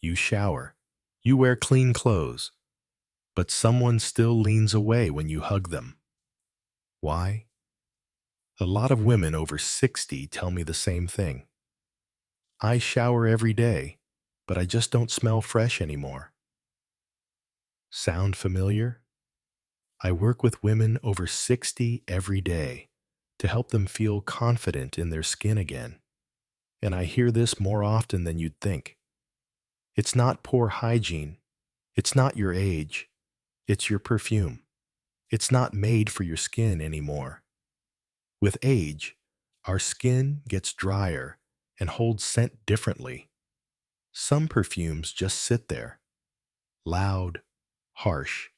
You shower. You wear clean clothes. But someone still leans away when you hug them. Why? A lot of women over 60 tell me the same thing. I shower every day, but I just don't smell fresh anymore. Sound familiar? I work with women over 60 every day to help them feel confident in their skin again. And I hear this more often than you'd think. It's not poor hygiene. It's not your age. It's your perfume. It's not made for your skin anymore. With age, our skin gets drier and holds scent differently. Some perfumes just sit there, loud, harsh,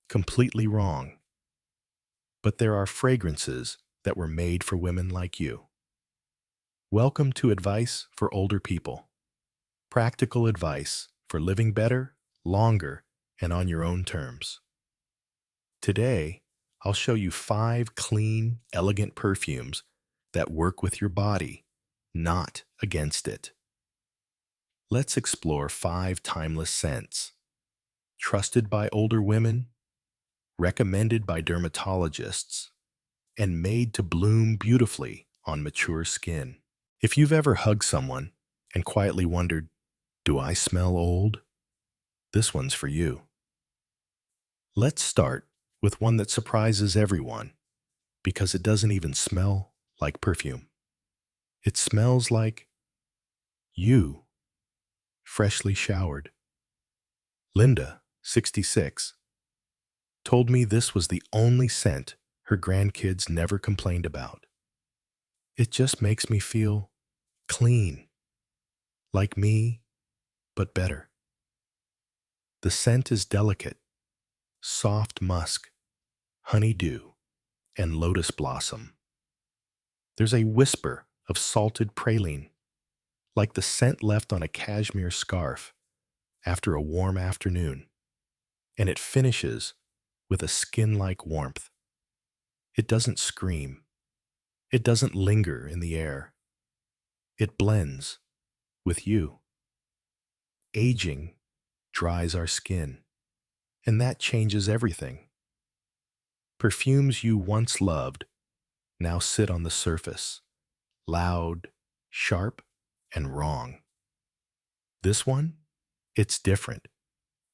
completely wrong. But there are fragrances that were made for women like you. Welcome to Advice for Older People. Practical advice for living better, longer, and on your own terms. Today, I'll show you 5 clean, elegant perfumes that work with your body, not against it. Let's explore 5 timeless scents. Trusted by older women, recommended by dermatologists, and made to bloom beautifully on mature skin. If you've ever hugged someone and quietly wondered, do I smell old? This one's for you. Let's start with one that surprises everyone because it doesn't even smell like perfume. It smells like you, freshly showered. Linda, 66, told me this was the only scent her grandkids never complained about. It just makes me feel clean, like me, but better. The scent is delicate, soft musk, honeydew, and lotus blossom. There's a whisper of salted praline, like the scent left on a cashmere scarf after a warm afternoon, and it finishes with a skin-like warmth. It doesn't scream. It doesn't linger in the air. It blends with you. Aging dries our skin, and that changes everything. Perfumes you once loved now sit on the surface, loud, sharp, and wrong. This one, it's different.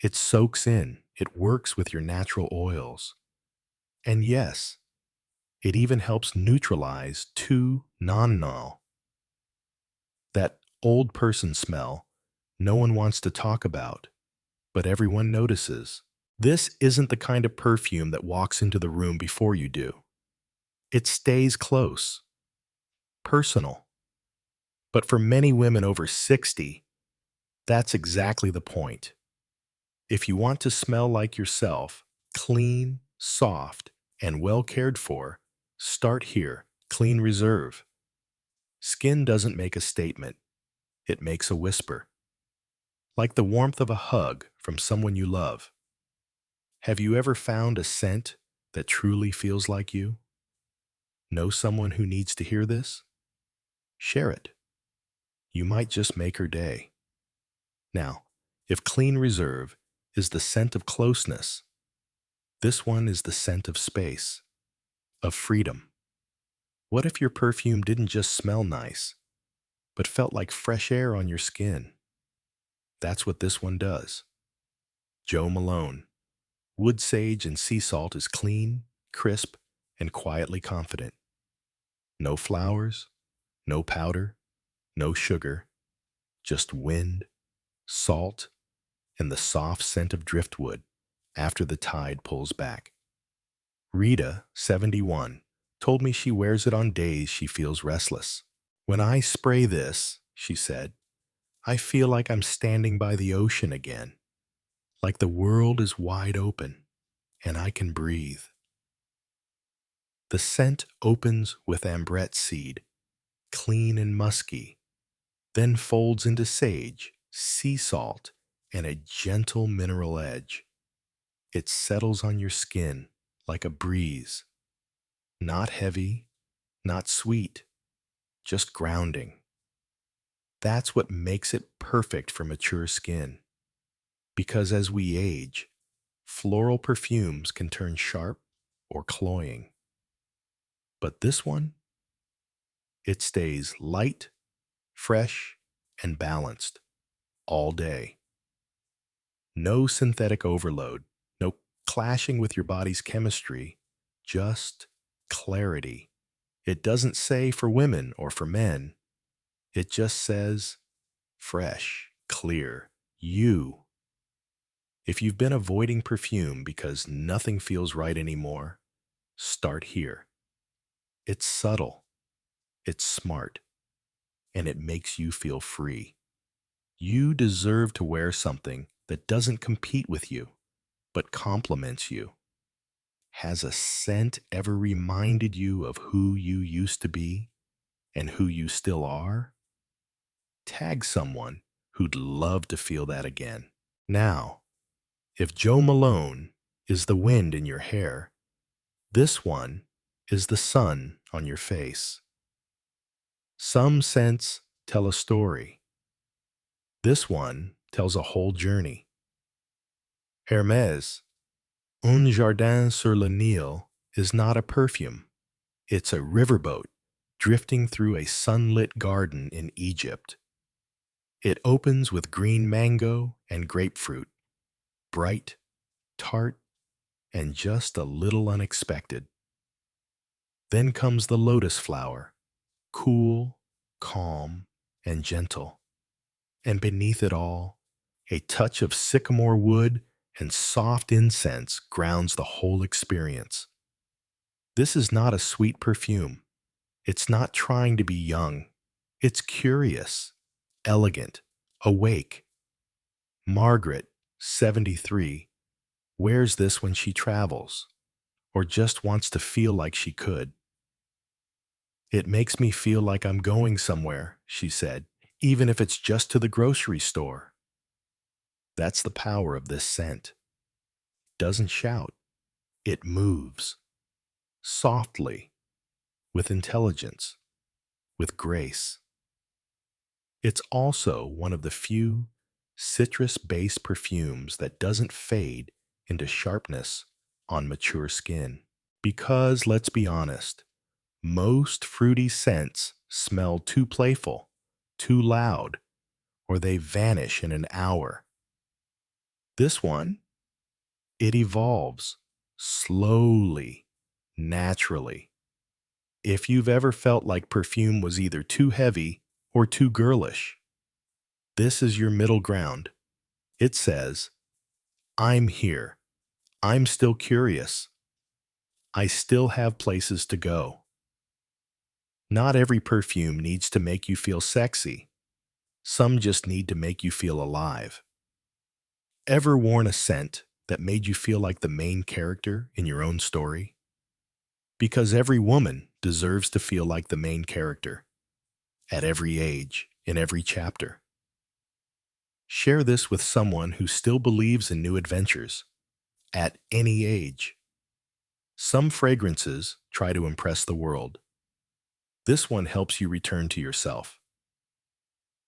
It soaks in, it works with your natural oils. And yes, it even helps neutralize 2-nonenal. That old person smell no one wants to talk about, but everyone notices. This isn't the kind of perfume that walks into the room before you do. It stays close, personal. But for many women over 60, that's exactly the point. If you want to smell like yourself, clean, soft, and well cared for, start here. Clean Reserve. Skin doesn't make a statement. It makes a whisper. Like the warmth of a hug from someone you love. Have you ever found a scent that truly feels like you? Know someone who needs to hear this? Share it. You might just make her day. Now, if Clean Reserve is the scent of closeness, this one is the scent of space, of freedom. What if your perfume didn't just smell nice, but felt like fresh air on your skin? That's what this one does. Jo Malone. Wood sage and sea salt is clean, crisp, and quietly confident. No flowers, no powder, no sugar, just wind, salt, and the soft scent of driftwood after the tide pulls back. Rita, 71, told me she wears it on days she feels restless. When I spray this, she said, I feel like I'm standing by the ocean again, like the world is wide open and I can breathe. The scent opens with ambrette seed, clean and musky, then folds into sage, sea salt, and a gentle mineral edge. It settles on your skin like a breeze. Not heavy, not sweet, just grounding. That's what makes it perfect for mature skin. Because as we age, floral perfumes can turn sharp or cloying. But this one, it stays light, fresh, and balanced all day. No synthetic overload, no clashing with your body's chemistry, just clarity. It doesn't say for women or for men, it just says fresh, clear, you. If you've been avoiding perfume because nothing feels right anymore, start here. It's subtle, it's smart, and it makes you feel free. You deserve to wear something that doesn't compete with you, but complements you. Has a scent ever reminded you of who you used to be and who you still are? Tag someone who'd love to feel that again. Now, if Jo Malone is the wind in your hair, this one is the sun on your face. Some scents tell a story. This one tells a whole journey. Hermès, Un Jardin Sur Le Nil, is not a perfume. It's a riverboat drifting through a sunlit garden in Egypt. It opens with green mango and grapefruit, bright, tart, and just a little unexpected. Then comes the lotus flower, cool, calm, and gentle. And beneath it all, a touch of sycamore wood and soft incense grounds the whole experience. This is not a sweet perfume. It's not trying to be young. It's curious, elegant, awake. Margaret, 73, wears this when she travels or just wants to feel like she could. It makes me feel like I'm going somewhere, she said, even if it's just to the grocery store. That's the power of this scent. It doesn't shout. It moves. Softly, with intelligence, with grace. It's also one of the few citrus-based perfumes that doesn't fade into sharpness on mature skin. Because, let's be honest, most fruity scents smell too playful, too loud, or they vanish in an hour. This one, it evolves slowly, naturally. If you've ever felt like perfume was either too heavy or too girlish, this is your middle ground. It says, I'm here. I'm still curious. I still have places to go. Not every perfume needs to make you feel sexy. Some just need to make you feel alive. Ever worn a scent that made you feel like the main character in your own story? Because every woman deserves to feel like the main character, at every age, in every chapter. Share this with someone who still believes in new adventures, at any age. Some fragrances try to impress the world. This one helps you return to yourself.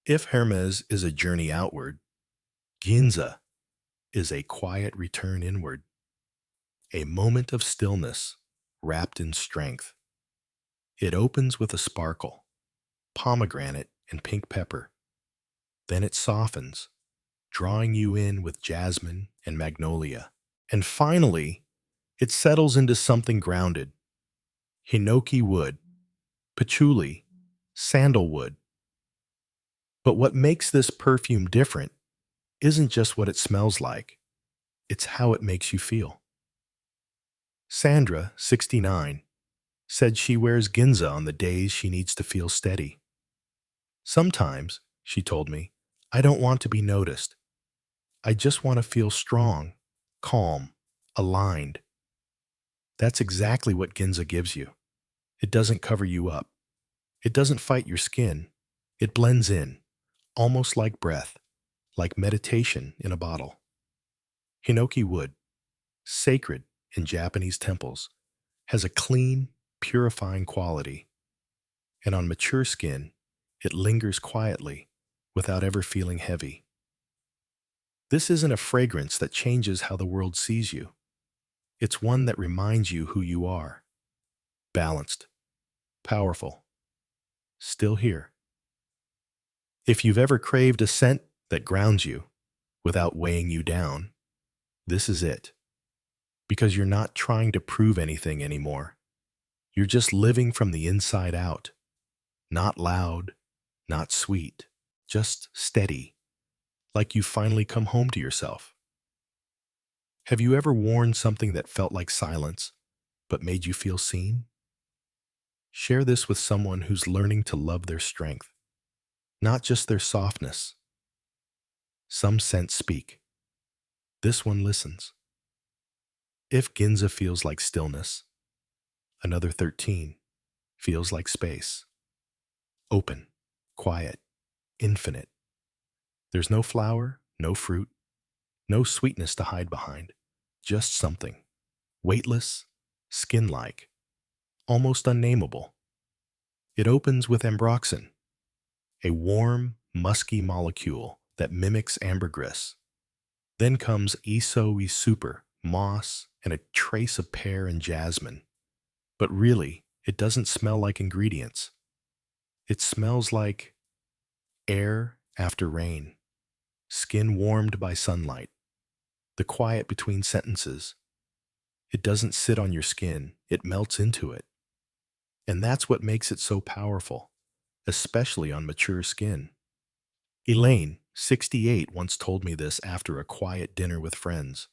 If Hermès is a journey outward, Ginza is a quiet return inward, a moment of stillness wrapped in strength. It opens with a sparkle, pomegranate and pink pepper. Then it softens, drawing you in with jasmine and magnolia. And finally, it settles into something grounded. Hinoki wood, patchouli, sandalwood. But what makes this perfume different isn't just what it smells like, it's how it makes you feel. Sandra, 69, said she wears Ginza on the days she needs to feel steady. Sometimes, she told me, I don't want to be noticed. I just want to feel strong, calm, aligned. That's exactly what Ginza gives you. It doesn't cover you up. It doesn't fight your skin. It blends in, almost like breath, like meditation in a bottle. Hinoki wood, sacred in Japanese temples, has a clean, purifying quality. And on mature skin, it lingers quietly, without ever feeling heavy. This isn't a fragrance that changes how the world sees you. It's one that reminds you who you are. Balanced, powerful, still here. If you've ever craved a scent that grounds you without weighing you down, this is it. Because you're not trying to prove anything anymore. You're just living from the inside out. Not loud, not sweet, just steady, like you've finally come home to yourself. Have you ever worn something that felt like silence, but made you feel seen? Share this with someone who's learning to love their strength, not just their softness. Some scents speak. This one listens. If Ginza feels like stillness, another 13 feels like space. Open, quiet, infinite. There's no flower, no fruit, no sweetness to hide behind. Just something. Weightless, skin-like, almost unnameable. It opens with ambroxan, a warm, musky molecule that mimics ambergris. Then comes Isoe super, moss, and a trace of pear and jasmine. But really, it doesn't smell like ingredients. It smells like air after rain, skin warmed by sunlight, the quiet between sentences. It doesn't sit on your skin, it melts into it. And that's what makes it so powerful, especially on mature skin. Elaine, 68, once told me this after a quiet dinner with friends.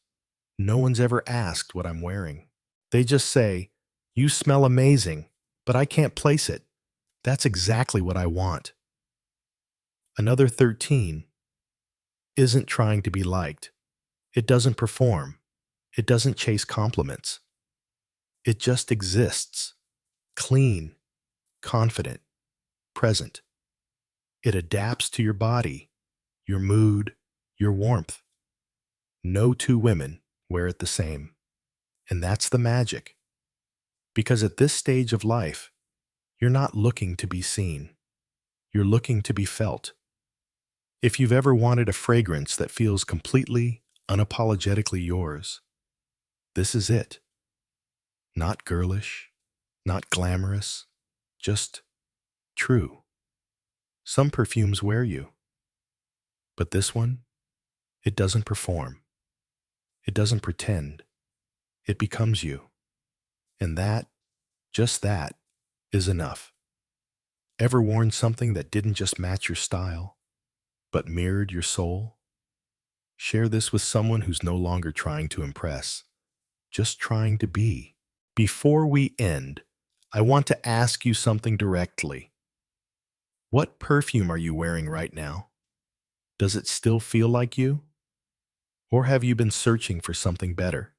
No one's ever asked what I'm wearing. They just say, "You smell amazing, but I can't place it." That's exactly what I want. Another 13 isn't trying to be liked. It doesn't perform. It doesn't chase compliments. It just exists, clean, confident, present. It adapts to your body, your mood, your warmth. No two women wear it the same. And that's the magic. Because at this stage of life, you're not looking to be seen. You're looking to be felt. If you've ever wanted a fragrance that feels completely, unapologetically yours, this is it. Not girlish, not glamorous, just true. Some perfumes wear you. But this one, it doesn't perform. It doesn't pretend. It becomes you. And that, just that, is enough. Ever worn something that didn't just match your style, but mirrored your soul? Share this with someone who's no longer trying to impress, just trying to be. Before we end, I want to ask you something directly. What perfume are you wearing right now? Does it still feel like you? Or have you been searching for something better?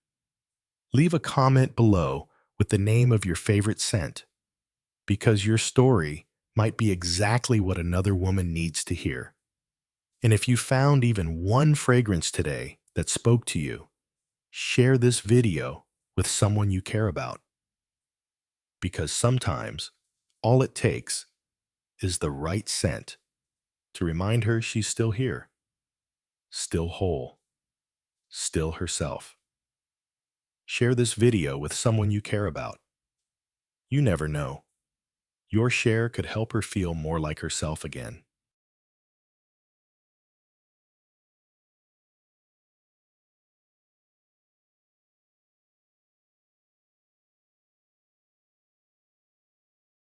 Leave a comment below with the name of your favorite scent, because your story might be exactly what another woman needs to hear. And if you found even one fragrance today that spoke to you, share this video with someone you care about. Because sometimes all it takes is the right scent to remind her she's still here, still whole, still herself. Share this video with someone you care about. You never know. Your share could help her feel more like herself again.